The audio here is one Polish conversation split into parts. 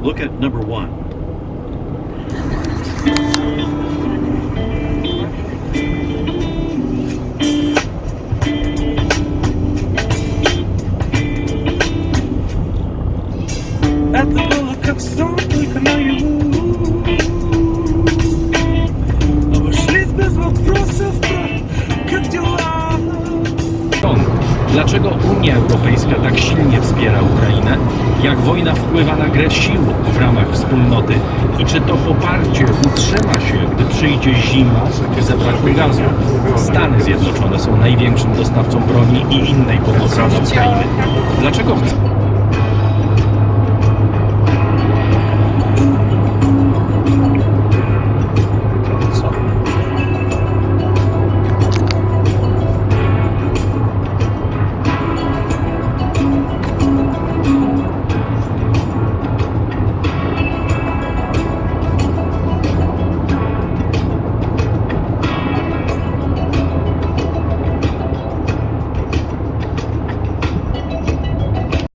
Look at number 1. Это было как сон, только наяву. Обошлись без вопросов, как дела? Dlaczego Unia Europejska tak silnie wspiera Ukrainę? Jak wojna wpływa na grę sił w ramach wspólnoty? I czy to poparcie utrzyma się, gdy przyjdzie zima i zabraknie gazu? Stany Zjednoczone są największym dostawcą broni i innej pomocy dla Ukrainy. Dlaczego chcą?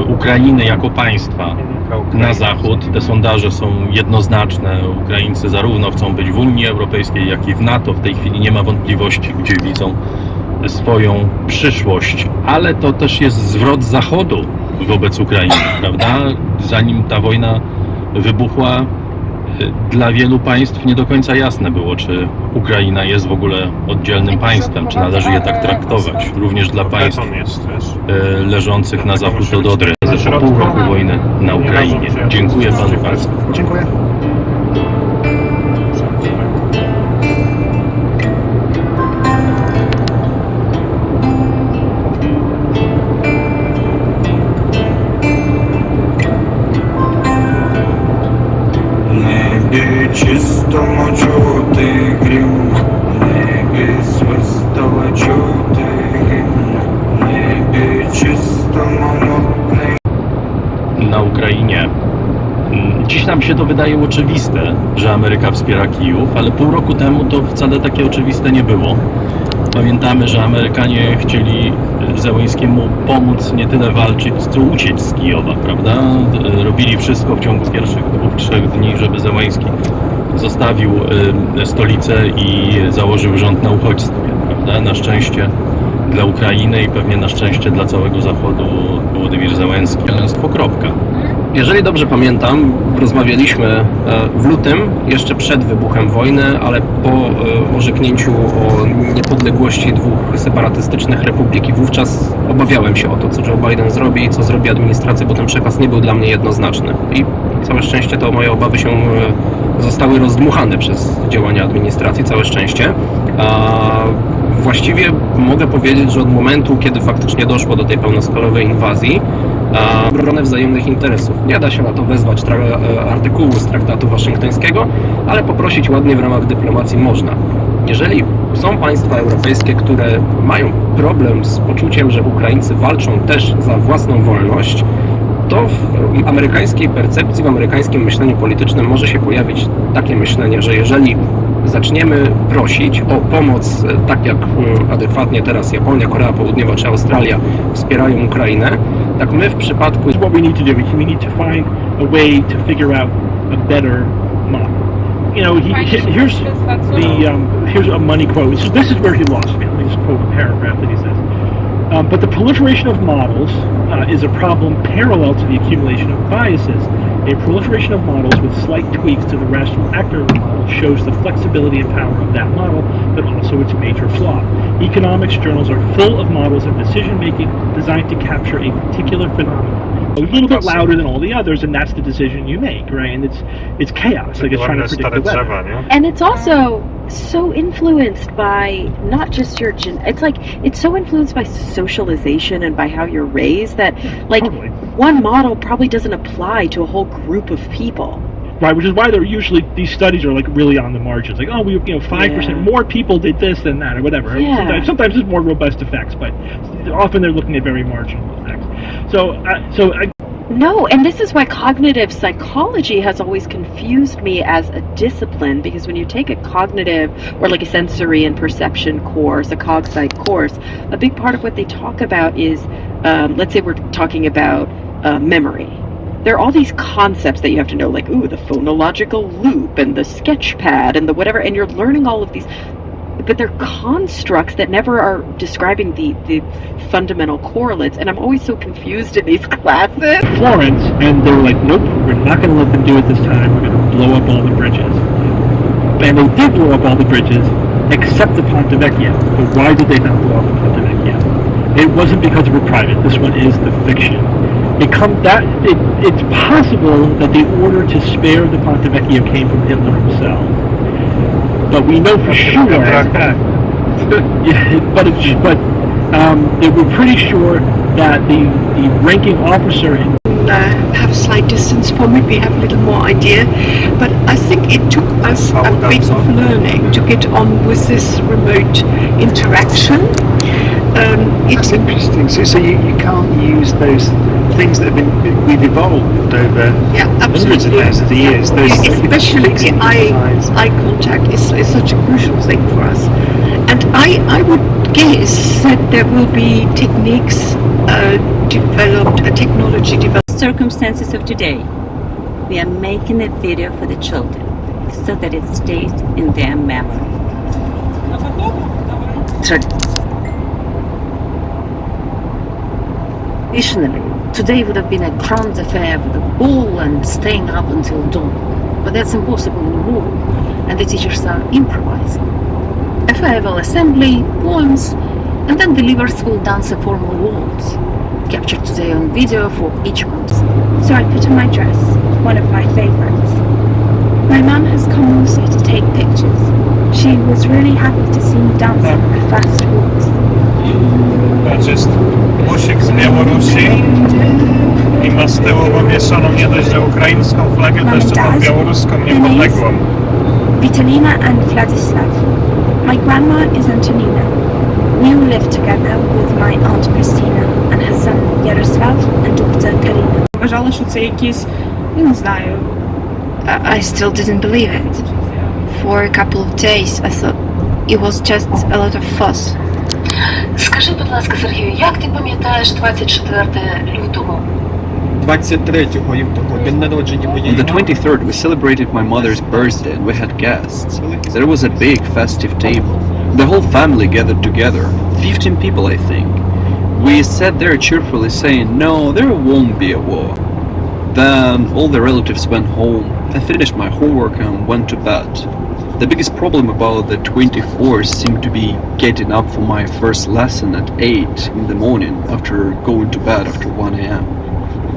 Ukrainy jako państwa na zachód. Te sondaże są jednoznaczne. Ukraińcy zarówno chcą być w Unii Europejskiej, jak i w NATO. W tej chwili nie ma wątpliwości, gdzie widzą swoją przyszłość. Ale to też jest zwrot Zachodu wobec Ukrainy, prawda? Zanim ta wojna wybuchła, dla wielu państw nie do końca jasne było, czy Ukraina jest w ogóle oddzielnym państwem, czy należy je tak traktować. Również dla państw leżących na zachód od Odry. Po pół roku wojny na Ukrainie. Dziękuję panu bardzo. Dziękuję. Небе чисто мочоты грим, небе свистало чоты гимн, небе чисто монотный. Na Ukrainie. Dziś nam się to wydaje oczywiste, że Ameryka wspiera Kijów, ale pół roku temu to wcale takie oczywiste nie było. Pamiętamy, że Amerykanie chcieli Zełenskiemu pomóc nie tyle walczyć, co uciec z Kijowa, prawda? Robili wszystko w ciągu pierwszych 2-3 dni, żeby Zełenski zostawił stolicę i założył rząd na uchodźstwie, prawda? Na szczęście dla Ukrainy i pewnie na szczęście dla całego Zachodu Wołodymyr Zełenski. Kropka. Jeżeli dobrze pamiętam, rozmawialiśmy w lutym, jeszcze przed wybuchem wojny, ale po orzeknięciu o niepodległości dwóch separatystycznych republik i wówczas obawiałem się o to, co Joe Biden zrobi i co zrobi administracja, bo ten przekaz nie był dla mnie jednoznaczny. I całe szczęście to moje obawy się zostały rozdmuchane przez działania administracji, całe szczęście. Właściwie mogę powiedzieć, że od momentu, kiedy faktycznie doszło do tej pełnoskalowej inwazji, obronę wzajemnych interesów. Nie da się na to wezwać artykułu z traktatu waszyngtońskiego, ale poprosić ładnie w ramach dyplomacji można. Jeżeli są państwa europejskie, które mają problem z poczuciem, że Ukraińcy walczą też za własną wolność, to w amerykańskiej percepcji, w amerykańskim myśleniu politycznym może się pojawić takie myślenie, że jeżeli zaczniemy prosić o pomoc, tak jak adekwatnie teraz Japonia, Korea Południowa czy Australia wspierają Ukrainę, tak my w przypadku... What we need to do, we need to find a way to figure out a better model. You know, here's a money quote. This is where he lost me. Let me just quote a paragraph that he says. But the proliferation of models is a problem parallel to the accumulation of biases. A proliferation of models with slight tweaks to the rational actor of the model shows the flexibility and power of that model, but also its major flaw. Economics journals are full of models of decision-making designed to capture a particular phenomenon. A little bit louder than all the others, and that's the decision you make, right? And it's chaos, like it's trying to predict the weather. And it's also so influenced by not just your it's so influenced by socialization and by how you're raised that like totally. One model probably doesn't apply to a whole group of people. Right, which is why they're usually, these studies are like really on the margins. Like, 5% more people did this than that, or whatever. Yeah. Sometimes there's more robust effects, but often they're looking at very marginal effects. No, and this is why cognitive psychology has always confused me as a discipline, because when you take a cognitive or like a sensory and perception course, a cog psych course, a big part of what they talk about is, let's say we're talking about memory. there are all these concepts that you have to know, like, ooh, the phonological loop and the sketch pad and the whatever, and you're learning all of these, but they're constructs that never are describing the fundamental correlates, and I'm always so confused in these classes. Florence, and they were like, nope, we're not going to let them do it this time. We're going to blow up all the bridges. And they did blow up all the bridges, except the Ponte Vecchio. But why did they not blow up the Ponte Vecchio? It wasn't because it were private. This one is the fiction. It's possible that the order to spare the Ponte Vecchio came from Hitler himself. But we know for sure. We're pretty sure that the ranking officer in have a slight distance for me, we have a little more idea, but I think it took us a bit of learning to get on with this remote interaction. That's interesting. So you can't use those things that we've evolved over hundreds of thousands of years. Especially the eye contact is such a crucial thing for us. And I would guess that there will be techniques developed, technology developed. Circumstances of today, we are making a video for the children so that it stays in their memory. Traditionally, today would have been a grand affair with a ball and staying up until dawn, but that's impossible anymore, and the teachers are improvising. A farewell assembly, poems, and then the liver school dancer formal waltz, captured today on video for each month. So I put on my dress, one of my favorites. My mum has come also to take pictures. She was really happy to see me dancing a fast waltz. Just busik z Białorusi i ma z tyłu powieszoną nie dość, że ukraińską flagę, to jeszcze tą białoruską niepodległą. Vitalina and Vladislav. My grandma is Antonina. We all live together with my aunt Christina and her son Yaroslav and daughter Karina. Вважала, що це якісь, не знаю. I still didn't believe it. For a couple of days I thought it was just a lot of fuss. Скажи, будь ласка, Сергію, як ти пам'ятаєш 24 лютого? 23 лютого, день народження моєї On the 23rd, we celebrated my mother's birthday and we had guests. There was a big festive table. The whole family gathered together, 15 people I think. We sat there cheerfully saying, no, there won't be a war. Then all the relatives went home. I finished my homework and went to bed. The biggest problem about the 24th seemed to be getting up for my first lesson at 8 in the morning after going to bed after 1 a.m.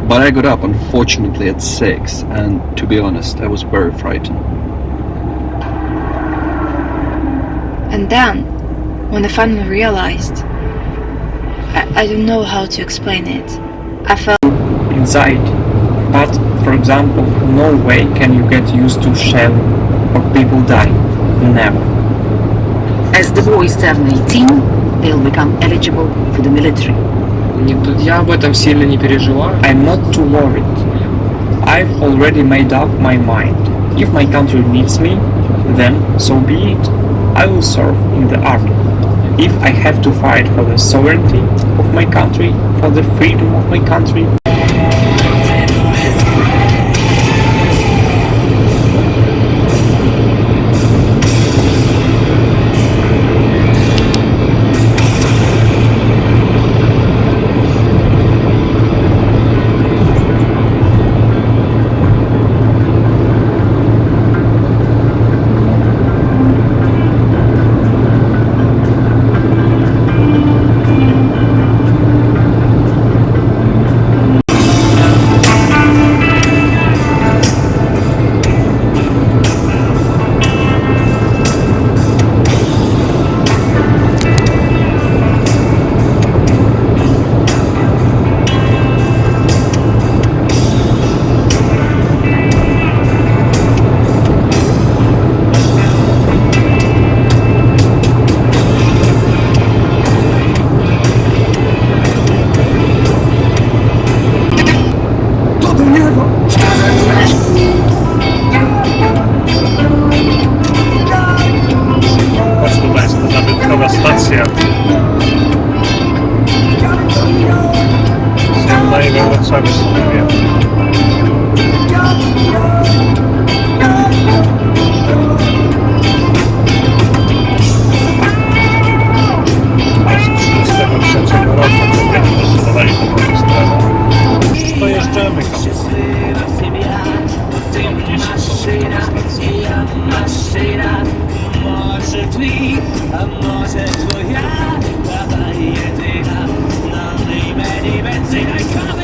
But I got up unfortunately at 6 and to be honest, I was very frightened. And then, when I finally realized, I don't know how to explain it. I felt anxiety. But, for example, no way can you get used to shelling or people dying. Never. As the boys turn 18, they'll become eligible for the military. Я об этом сильно не переживаю. I'm not too worried. I've already made up my mind. If my country needs me, then so be it. I will serve in the army. If I have to fight for the sovereignty of my country, for the freedom of my country, maszyna, może drzwi, a może twoja, dawaj jedyna, nalej benzyna i kawy.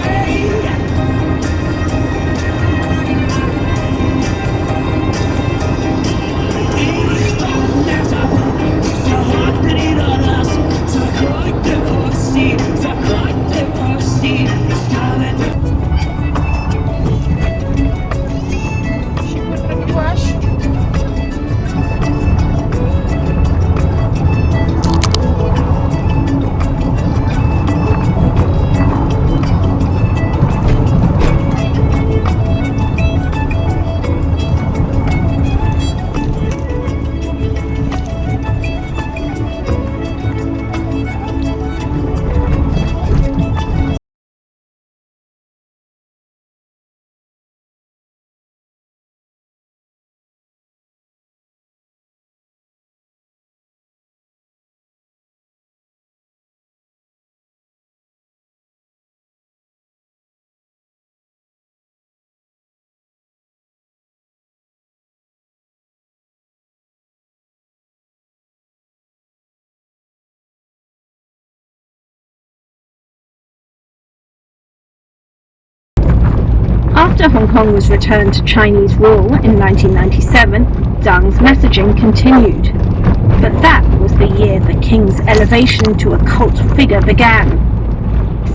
After Hong Kong was returned to Chinese rule in 1997, Zhang's messaging continued. But that was the year the king's elevation to a cult figure began.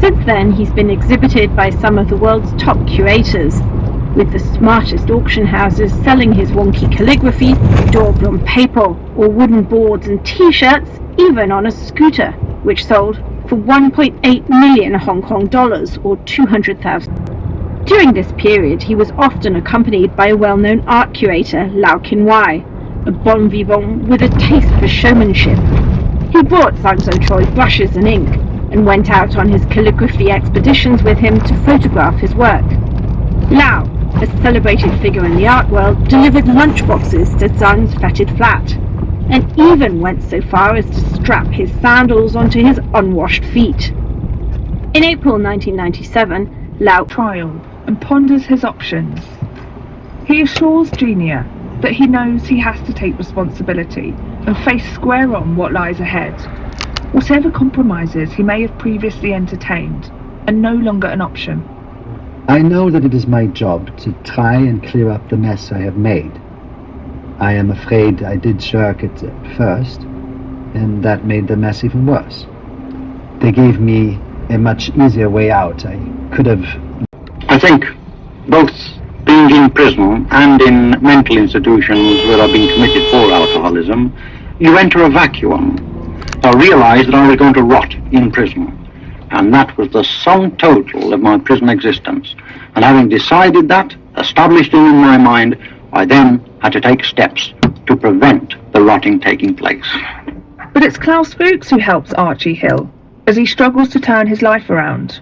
Since then, he's been exhibited by some of the world's top curators, with the smartest auction houses selling his wonky calligraphy, daubed on paper or wooden boards and t-shirts, even on a scooter, which sold for 1.8 million Hong Kong dollars or 200,000. During this period, he was often accompanied by a well-known art curator, Lau Qinwai, a bon vivant with a taste for showmanship. He brought Zhang Zhouchoi brushes and ink, and went out on his calligraphy expeditions with him to photograph his work. Lau, a celebrated figure in the art world, delivered lunchboxes to Zhang's fetid flat, and even went so far as to strap his sandals onto his unwashed feet. In April 1997, Lau trial and ponders his options. He assures Genia that he knows he has to take responsibility and face square on what lies ahead. Whatever compromises he may have previously entertained are no longer an option. I know that it is my job to try and clear up the mess I have made. I am afraid I did shirk it at first, and that made the mess even worse. They gave me a much easier way out. I could have... I think both being in prison and in mental institutions where I've been committed for alcoholism, you enter a vacuum. I realized that I was going to rot in prison, and that was the sum total of my prison existence. And having decided that, established it in my mind, I then had to take steps to prevent the rotting taking place. But it's Klaus Fuchs who helps Archie Hill as he struggles to turn his life around.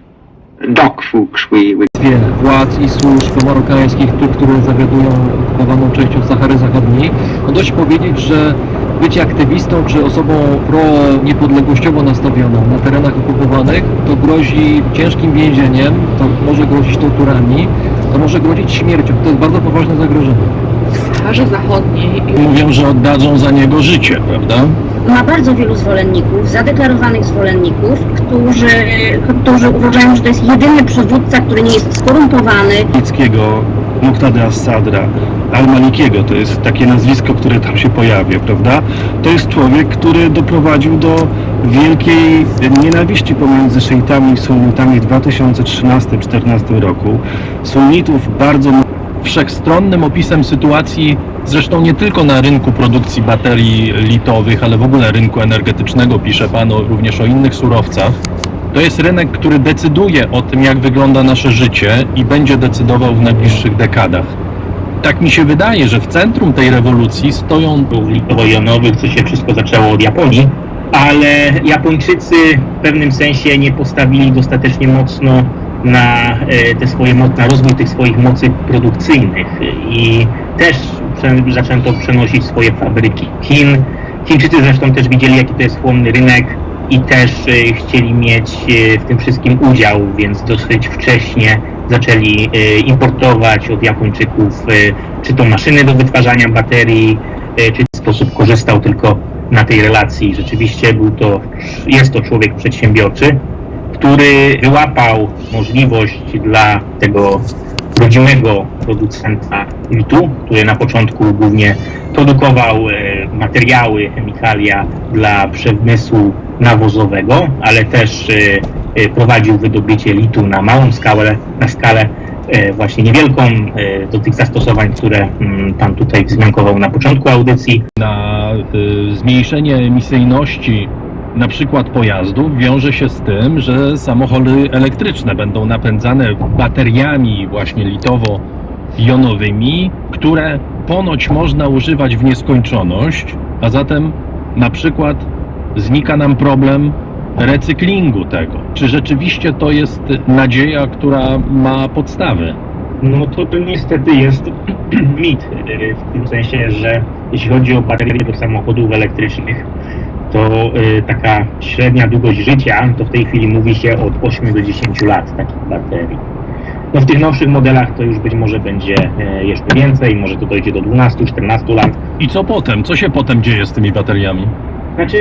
Doc Fuchs, władz i służb marokańskich, które zawiadują okupowaną częścią Sahary Zachodniej, no dość powiedzieć, że bycie aktywistą czy osobą pro-niepodległościowo nastawioną na terenach okupowanych to grozi ciężkim więzieniem, to może grozić torturami, to może grozić śmiercią. To jest bardzo poważne zagrożenie. W Saharze Zachodniej mówią, że oddadzą za niego życie, prawda? ma bardzo wielu zwolenników, zadeklarowanych zwolenników, którzy uważają, że to jest jedyny przywódca, który nie jest skorumpowany. Nickiego, Muqtada as-Sadra, Al-Malikiego, to jest takie nazwisko, które tam się pojawia, prawda? To jest człowiek, który doprowadził do wielkiej nienawiści pomiędzy szyitami i sunnitami w 2013-2014 roku. Sunnitów bardzo wszechstronnym opisem sytuacji, zresztą nie tylko na rynku produkcji baterii litowych, ale w ogóle rynku energetycznego, pisze Pan również o innych surowcach. To jest rynek, który decyduje o tym, jak wygląda nasze życie i będzie decydował w najbliższych dekadach. Tak mi się wydaje, że w centrum tej rewolucji stoją litowo-jonowych, co się wszystko zaczęło od Japonii, ale Japończycy w pewnym sensie nie postawili dostatecznie mocno na rozwój tych swoich mocy produkcyjnych i też zaczęto przenosić swoje fabryki Chińczycy zresztą też widzieli, jaki to jest chłonny rynek i też chcieli mieć w tym wszystkim udział, więc dosyć wcześnie zaczęli importować od Japończyków czy to maszyny do wytwarzania baterii, czy w sposób korzystał tylko na tej relacji. Rzeczywiście jest to człowiek przedsiębiorczy, który wyłapał możliwość dla tego rodzimego producenta litu, który na początku głównie produkował materiały, chemikalia dla przemysłu nawozowego, ale też prowadził wydobycie litu na małą skalę, właśnie niewielką, do tych zastosowań, które Pan tutaj wzmiankował na początku audycji. Na zmniejszenie emisyjności na przykład pojazdów wiąże się z tym, że samochody elektryczne będą napędzane bateriami właśnie litowo-jonowymi, które ponoć można używać w nieskończoność, a zatem na przykład znika nam problem recyklingu tego. Czy rzeczywiście to jest nadzieja, która ma podstawy? No to niestety jest mit, w tym sensie, że jeśli chodzi o baterie do samochodów elektrycznych, to taka średnia długość życia, to w tej chwili mówi się od 8 do 10 lat takich baterii. No w tych nowszych modelach to już być może będzie jeszcze więcej, może to dojdzie do 12-14 lat. I co potem? Co się potem dzieje z tymi bateriami? Znaczy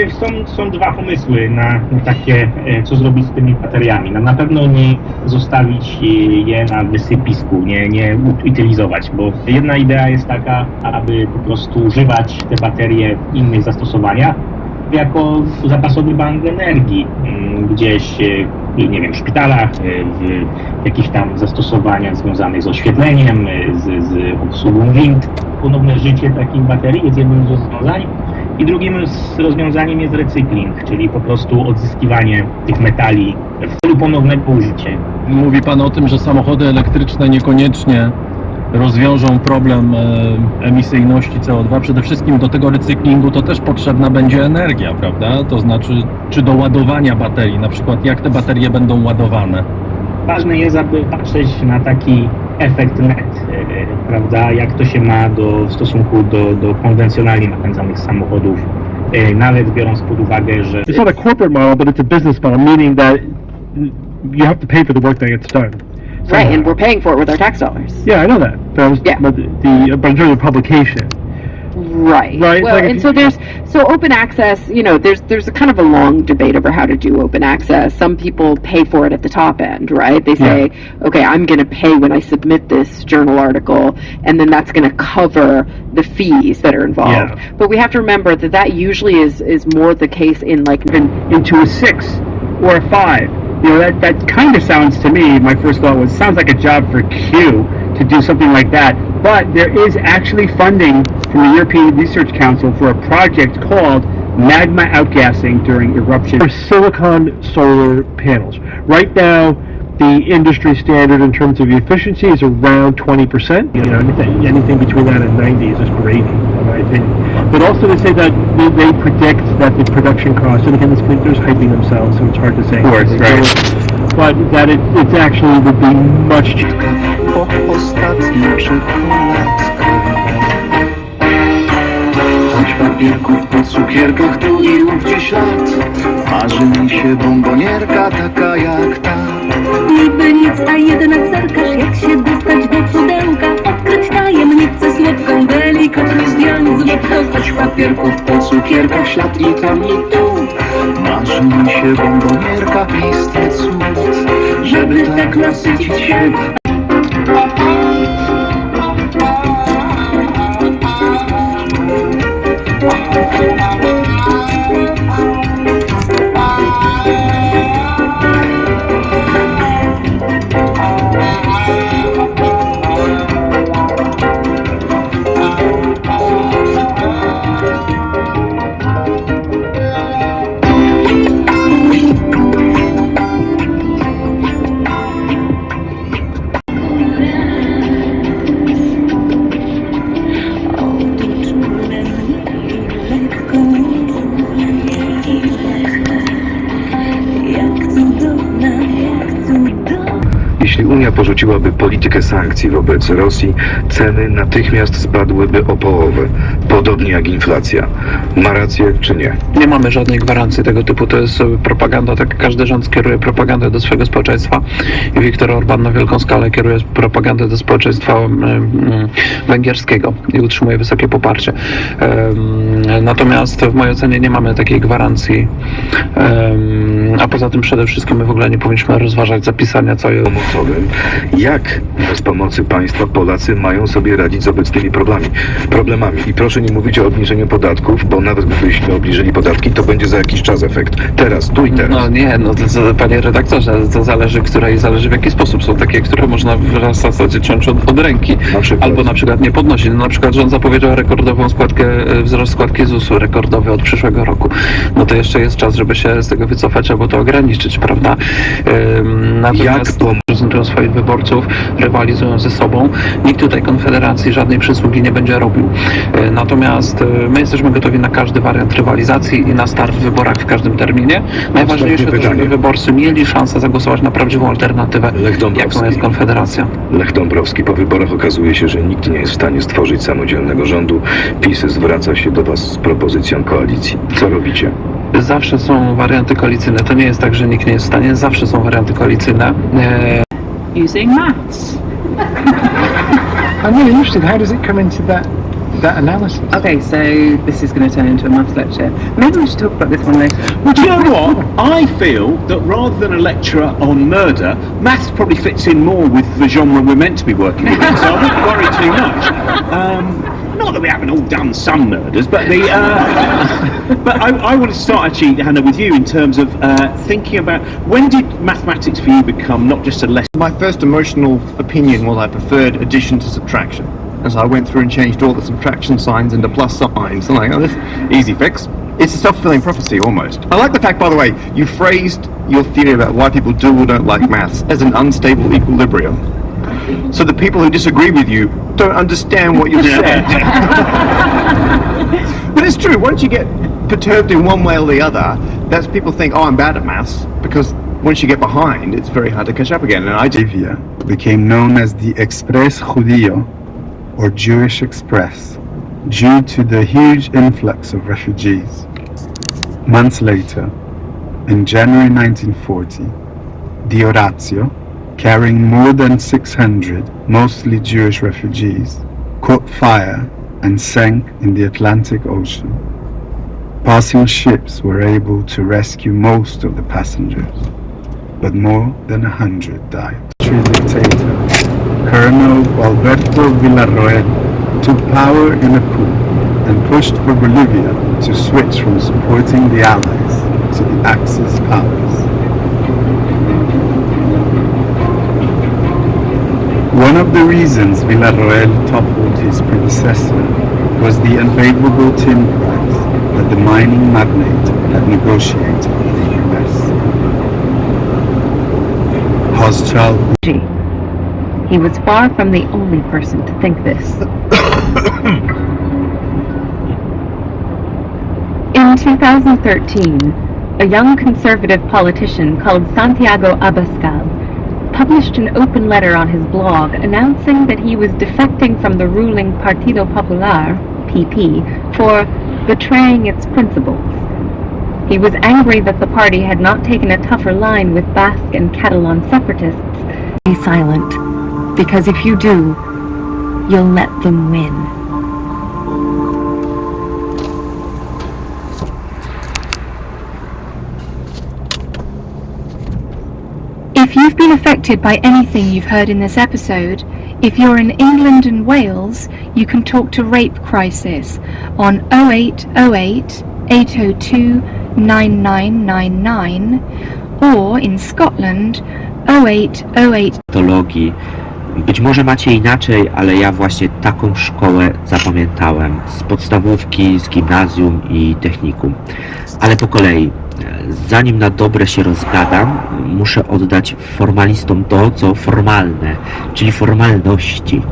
są dwa pomysły na takie, co zrobić z tymi bateriami. Na pewno nie zostawić je na wysypisku, nie utylizować, bo jedna idea jest taka, aby po prostu używać te baterie w innych zastosowaniach jako zapasowy bank energii gdzieś, nie wiem, w szpitalach, w jakichś tam zastosowaniach związanych z oświetleniem, z obsługą wind. Ponowne życie takich baterii jest jednym z rozwiązań. I drugim rozwiązaniem jest recykling, czyli po prostu odzyskiwanie tych metali w celu ponownego użycia. Mówi Pan o tym, że samochody elektryczne niekoniecznie rozwiążą problem emisyjności CO2. Przede wszystkim do tego recyklingu to też potrzebna będzie energia, prawda? To znaczy, czy do ładowania baterii, na przykład jak te baterie będą ładowane? Ważne jest, aby patrzeć na taki efekt net, prawda, jak to się ma w stosunku do konwencjonalnie napędzanych samochodów, nawet biorąc pod uwagę, że... It's not a corporate model, but it's a business model, meaning that you have to pay for the work that gets done. Right, and we're paying for it with our tax dollars. Yeah, I know that. But but in terms of publication. Right. Right. Well, like and so open access, there's a kind of a long debate over how to do open access. Some people pay for it at the top end, right? They say, okay, I'm going to pay when I submit this journal article, and then that's going to cover the fees that are involved. Yeah. But we have to remember that usually is more the case in like into a 6 or a 5. That kind of sounds to me, my first thought was, sounds like a job for Q to do something like that. But there is actually funding from the European Research Council for a project called magma outgassing during eruption for silicon solar panels. Right now, the industry standard in terms of efficiency is around 20%. Anything between that and 90 is just gravy, in my opinion. But also they say that they predict that the production cost, and again, they're just hyping themselves, so it's hard to say. Of course, right. But that it actually would be much cheaper. Choć papierków po cukierkach tu i ówdzie ślad, marzy mi się bombonierka taka jak ta. Niby nic, a jednak zerkasz, jak się dostać do pudełka, odkryć tajemnicę słodką, delikatnie zdjąć z wodka. Choć papierków po cukierkach ślad i tam i tu, marzy mi się bombonierka, istny cud, żeby tak nasycić się. porzuciłaby politykę sankcji wobec Rosji, ceny natychmiast spadłyby o połowę, podobnie jak inflacja. Ma rację czy nie? Nie mamy żadnej gwarancji tego typu, to jest propaganda, tak każdy rząd kieruje propagandę do swojego społeczeństwa i Viktor Orbán na wielką skalę kieruje propagandę do społeczeństwa węgierskiego i utrzymuje wysokie poparcie. Natomiast w mojej ocenie nie mamy takiej gwarancji, a poza tym przede wszystkim my w ogóle nie powinniśmy rozważać zapisania całej pomocowym. Jak bez pomocy państwa Polacy mają sobie radzić z obecnymi problemami? I proszę nie mówić o obniżeniu podatków, bo nawet gdybyśmy obniżyli podatki, to będzie za jakiś czas efekt. Teraz, tu i teraz. No nie, no to, panie redaktorze, to zależy, zależy w jaki sposób. Są takie, które można w zasadzie ciąć od ręki, albo na przykład nie podnosić. No, na przykład rząd zapowiedział rekordową wzrost składki ZUS-u, rekordowy od przyszłego roku. No to jeszcze jest czas, żeby się z tego wycofać, albo to ograniczyć, prawda? Natomiast prezentują swoich wyborców, rywalizują ze sobą. Nikt tutaj Konfederacji żadnej przysługi nie będzie robił. Natomiast my jesteśmy gotowi na każdy wariant rywalizacji i na start w wyborach w każdym terminie. Najważniejsze to, żeby wyborcy mieli szansę zagłosować na prawdziwą alternatywę, jaką jest Konfederacja. Lech Dąbrowski, po wyborach okazuje się, że nikt nie jest w stanie stworzyć samodzielnego rządu. PiS zwraca się do Was z propozycją koalicji. Co robicie? Zawsze są warianty koalicyjne. To nie jest tak, że nikt nie jest w stanie. Zawsze są warianty koalicyjne. Using maths. I'm really interested. How does it come into that analysis? Okay, so this is going to turn into a maths lecture. Maybe we should talk about this one later. Well, do you know what? I feel that rather than a lecture on murder, maths probably fits in more with the genre we're meant to be working with, so I wouldn't worry too much. Not that we haven't all done some murders, but but I want to start actually, Hannah, with you in terms of thinking about when did mathematics for you become not just a lesson? My first emotional opinion was I preferred addition to subtraction. And so I went through and changed all the subtraction signs into plus signs. And like, oh, this easy fix. It's a self-fulfilling prophecy almost. I like the fact, by the way, you phrased your theory about why people do or don't like maths as an unstable equilibrium. So the people who disagree with you don't understand what you've said. But it's true, once you get perturbed in one way or the other, that's people think, oh, I'm bad at maths, because once you get behind, it's very hard to catch up again. And Latvia became known as the Express Judío, or Jewish Express, due to the huge influx of refugees. Months later, in January 1940, the Orazio, carrying more than 600 mostly Jewish refugees, caught fire and sank in the Atlantic Ocean. Passing ships were able to rescue most of the passengers, but more than 100 died. Dictator Colonel Alberto Villarroel took power in a coup and pushed for Bolivia to switch from supporting the Allies to the Axis powers. One of the reasons Villarroel toppled his predecessor was the unfavorable tin price that the mining magnate had negotiated with the US. Hostile. He was far from the only person to think this. In 2013, a young conservative politician called Santiago Abascal published an open letter on his blog announcing that he was defecting from the ruling Partido Popular, PP, for betraying its principles. He was angry that the party had not taken a tougher line with Basque and Catalan separatists. Be silent, because if you do, you'll let them win. If you've been affected by anything you've heard in this episode, if you're in England and Wales, you can talk to Rape Crisis on 0808 802 9999 or in Scotland 0808. Patologii. Być może macie inaczej, ale ja właśnie taką szkołę zapamiętałem z podstawówki, z gimnazjum i technikum. Ale po kolei. Zanim na dobre się rozgadam, muszę oddać formalistom to, co formalne, czyli formalności.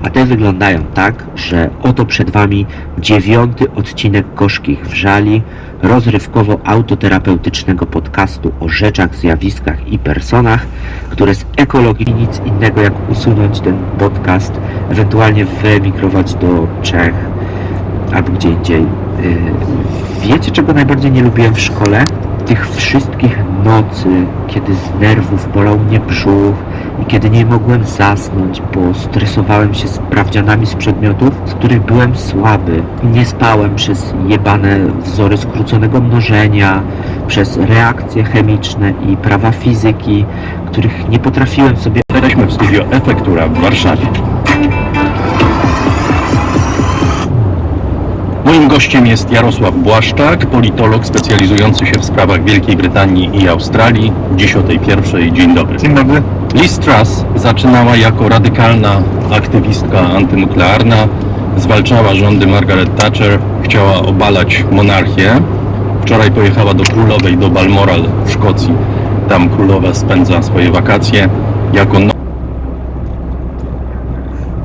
a te wyglądają tak, że oto przed Wami 9. odcinek Gorzkich Wrzali, rozrywkowo-autoterapeutycznego podcastu o rzeczach, zjawiskach i personach, które z ekologii nic innego jak usunąć ten podcast, ewentualnie wyemigrować do Czech albo gdzie indziej. Wiecie, czego najbardziej nie lubiłem w szkole? Tych wszystkich nocy, kiedy z nerwów bolał mnie brzuch i kiedy nie mogłem zasnąć, bo stresowałem się sprawdzianami z przedmiotów, z których byłem słaby. Nie spałem przez jebane wzory skróconego mnożenia, przez reakcje chemiczne i prawa fizyki, których nie potrafiłem sobie... Jesteśmy w studio Efektura w Warszawie. Moim gościem jest Jarosław Błaszczak, politolog specjalizujący się w sprawach Wielkiej Brytanii i Australii. Dziś o tej pierwszej. Dzień dobry. Dzień dobry. Liz Truss zaczynała jako radykalna aktywistka antynuklearna, zwalczała rządy Margaret Thatcher, chciała obalać monarchię. Wczoraj pojechała do królowej, do Balmoral w Szkocji. Tam królowa spędza swoje wakacje jako...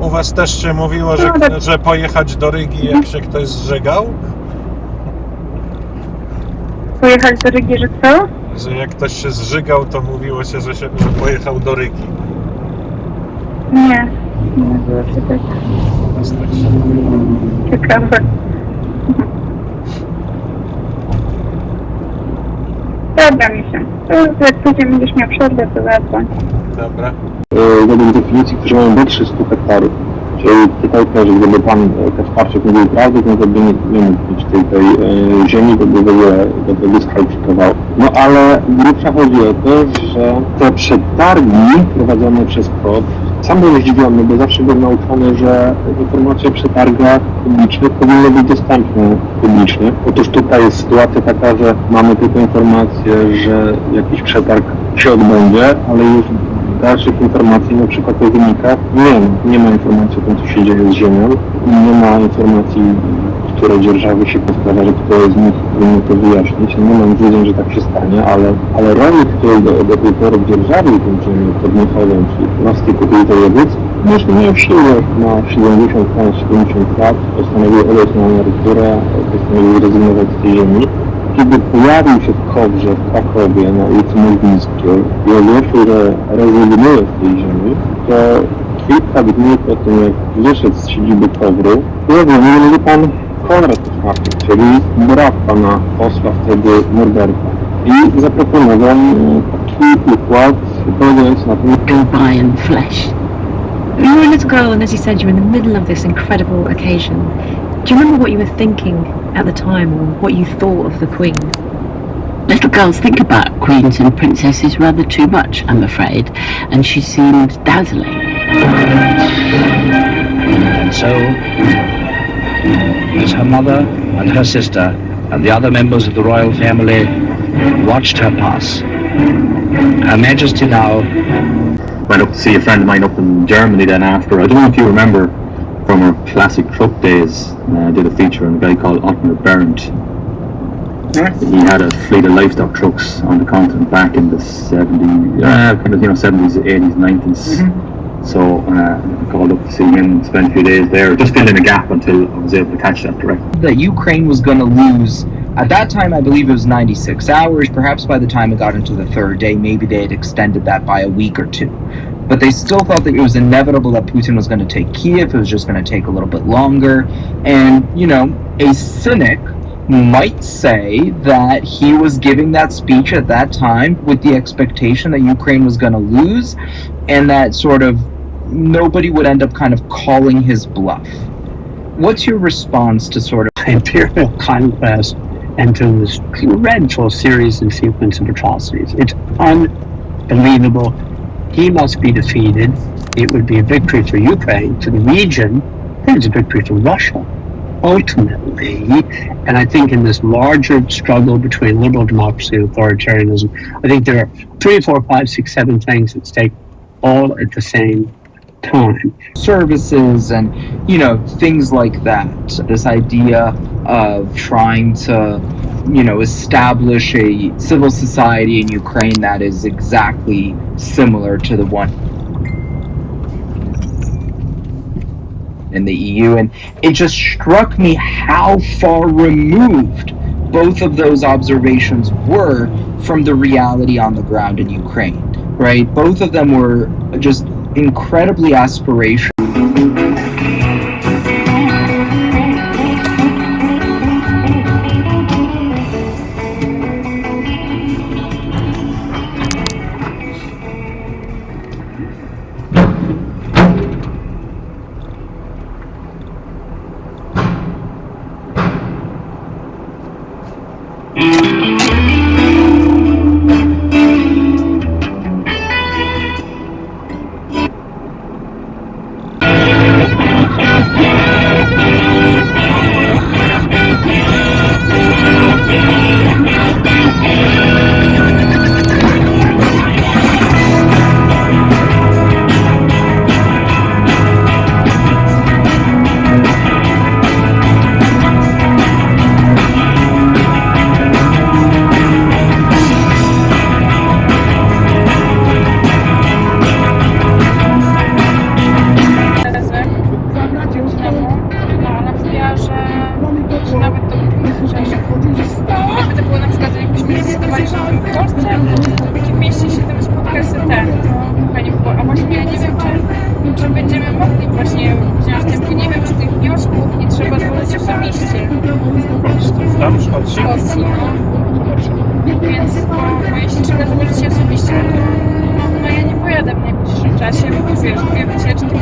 U was też się mówiło, że pojechać do Rygi, jak się ktoś zżygał? Pojechać do Rygi, że co? Że jak ktoś się zżygał, to mówiło się, że pojechał do Rygi. Nie było się tak. Ciekawe. Dobra, Misia. Jak później będziesz miał przerwę, to zadzwoń. Dobra. Według definicji, którzy mają do 300 hektarów. Czyli tutaj, że gdyby pan Kacparczyk mówił prawdę, to by nie mógł mieć tej ziemi, to by w ogóle go dyskwalifikował. No ale grubsza chodzi o to, że te przetargi prowadzone przez KOP, sam byłem zdziwiony, bo zawsze byłem nauczony, że informacje o przetargach publicznych powinny być dostępne publicznie. Otóż tutaj jest sytuacja taka, że mamy tylko informację, że jakiś przetarg się odbędzie, ale już dalszych informacji, na przykład o wynikach, nie ma informacji o tym, co się dzieje z ziemią, nie ma informacji, które dzierżawy się sprawia, że ktoś z nich powinien to wyjaśnić. Nie mam wiedzy, że tak się stanie, ale rolnik, który do tej pory dzierżawił tę ziemię pod Michałem, czyli plastiku tej województw, już nie w sile, ma 70 lat, postanowił odejść na emeryturę, postanowił rezygnować z tej ziemi. Kiedy pojawił się w Kobrze, w Krakowie, na ulicy Modlińskiej i ogłosił, że rezygnuje z tej ziemi, to kilka dni po tym, jak wyszedł z siedziby Kobry, pojawił pan Konrad Czwarty, czyli brat pana posła wtedy Norberta. I zaproponował taki układ, polegający na tym... Go buy in flesh. You were a little girl, and as you said, you were in the middle of this incredible occasion. Do you remember what you were thinking at the time, or what you thought of the Queen? Little girls think about queens and princesses rather too much, I'm afraid, and she seemed dazzling. And so, as her mother and her sister and the other members of the royal family watched her pass, Her Majesty now went up to see a friend of mine up in Germany then after. I don't know if you remember from her classic truck days, did a feature on a guy called Ottmar Berndt. He had a fleet of livestock trucks on the continent back in the 70s, 80s, 90s. So I called up to see him, spent a few days there, just filling a gap until I was able to catch that direct. That Ukraine was going to lose, at that time I believe it was 96 hours, perhaps by the time it got into the third day, maybe they had extended that by a week or two. But they still thought that it was inevitable that Putin was going to take Kiev, it was just going to take a little bit longer. And, you know, a cynic might say that he was giving that speech at that time with the expectation that Ukraine was going to lose and that sort of nobody would end up kind of calling his bluff. What's your response to sort of imperial conquest and to this dreadful series and sequence of atrocities? It's unbelievable. He must be defeated. It would be a victory for Ukraine, for the region, and it's a victory for Russia. Ultimately, and I think in this larger struggle between liberal democracy and authoritarianism, I think there are 3, 4, 5, 6, 7 things at stake all at the same time. Services and, you know, things like that. This idea of trying to, you know, establish a civil society in Ukraine that is exactly similar to the one. in the EU, and it just struck me how far removed both of those observations were from the reality on the ground in Ukraine, right? Both of them were just incredibly aspirational. Czy będziemy mogli właśnie wziąć tym, nie wiem, z tych wniosków nie trzeba złożyć osobiście. Tam w Szkocji? Więc bo jeśli trzeba złożyć osobiście, no ja nie pojadę w najbliższym czasie, bo wiesz, dwie wycieczki.